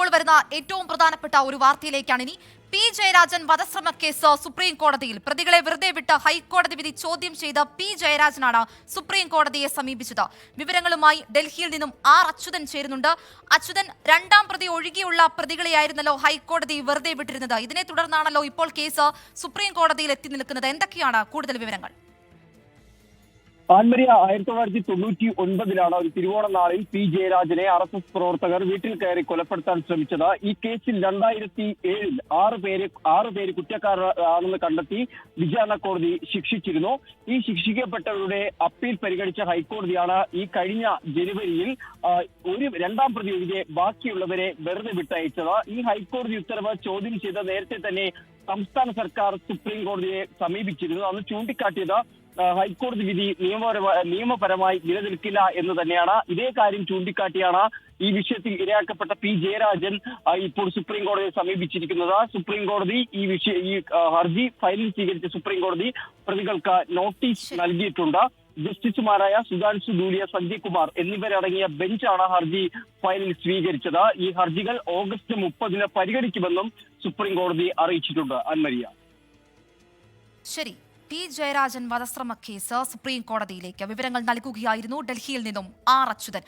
ഇപ്പോൾ വരുന്ന ഏറ്റവും പ്രധാനപ്പെട്ട ഒരു വാർത്തയിലേക്കാണ് ഇനി. പി ജയരാജൻ വധശ്രമ കേസ് സുപ്രീം കോടതിയിൽ. പ്രതികളെ വെറുതെ വിട്ട ഹൈക്കോടതി വിധി ചോദ്യം ചെയ്ത പി ജയരാജനാണ് സുപ്രീം കോടതിയെ സമീപിച്ചത്. വിവരങ്ങളുമായി ഡൽഹിയിൽ നിന്നും ആർ അച്യുതൻ ചേരുന്നുണ്ട്. അച്യുതൻ, രണ്ടാം പ്രതി ഒഴികെയുള്ള പ്രതികളെയായിരുന്നല്ലോ ഹൈക്കോടതി വെറുതെ വിട്ടിരുന്നത്. ഇതിനെ തുടർന്നാണല്ലോ ഇപ്പോൾ കേസ് സുപ്രീം കോടതിയിൽ എത്തി നിൽക്കുന്നത്. എന്തൊക്കെയാണ് കൂടുതൽ വിവരങ്ങൾ? ആൻമരിയ, 1999 ഒരു തിരുവോണ നാളിൽ പി ജയരാജനെ RSS പ്രവർത്തകർ വീട്ടിൽ കയറി കൊലപ്പെടുത്താൻ ശ്രമിച്ചത്. ഈ കേസിൽ 2007 ആറ് പേര് കുറ്റക്കാരാണെന്ന് കണ്ടെത്തി വിചാരണ കോടതി ശിക്ഷിച്ചിരുന്നു. ഈ ശിക്ഷിക്കപ്പെട്ടവരുടെ അപ്പീൽ പരിഗണിച്ച ഹൈക്കോടതിയാണ് ഈ കഴിഞ്ഞ ജനുവരിയിൽ രണ്ടാം പ്രതി ഒഴികെ ബാക്കിയുള്ളവരെ വെറുതെ വിട്ടയച്ചത്. ഈ ഹൈക്കോടതി ഉത്തരവ് ചോദ്യം ചെയ്ത് നേരത്തെ തന്നെ സംസ്ഥാന സർക്കാർ സുപ്രീം കോടതിയെ സമീപിച്ചിരുന്നു. അന്ന് ചൂണ്ടിക്കാട്ടിയത് ഹൈക്കോടതി വിധി നിയമപരമായി നിലനിൽക്കില്ല എന്ന് തന്നെയാണ്. ഇതേ കാര്യം ചൂണ്ടിക്കാട്ടിയാണ് ഈ വിഷയത്തിൽ ഇരയാക്കപ്പെട്ട പി ജയരാജൻ ഇപ്പോൾ സുപ്രീം കോടതിയെ സമീപിച്ചിരിക്കുന്നത്. സുപ്രീം കോടതി ഈ ഹർജി ഫയലിൽ സ്വീകരിച്ച സുപ്രീം കോടതി പ്രതികൾക്ക് നോട്ടീസ് നൽകിയിട്ടുണ്ട്. ജസ്റ്റിസുമാരായ സുധാൻശു ധൂലിയ, സഞ്ജയ് കുമാർ എന്നിവരടങ്ങിയ ബെഞ്ചാണ് ഹർജി ഫയലിൽ സ്വീകരിച്ചത്. ഈ ഹർജികൾ ഓഗസ്റ്റ് 30 പരിഗണിക്കുമെന്നും സുപ്രീം കോടതി അറിയിച്ചിട്ടുണ്ട്. അൻമരിയ, ശരി. പി ജയരാജൻ വധശ്രമ കേസ് സുപ്രീം കോടതിയിലേക്ക് വിവരങ്ങൾ നൽകുകയായിരുന്നു ഡൽഹിയിൽ നിന്നും ആർ അച്യുതൻ.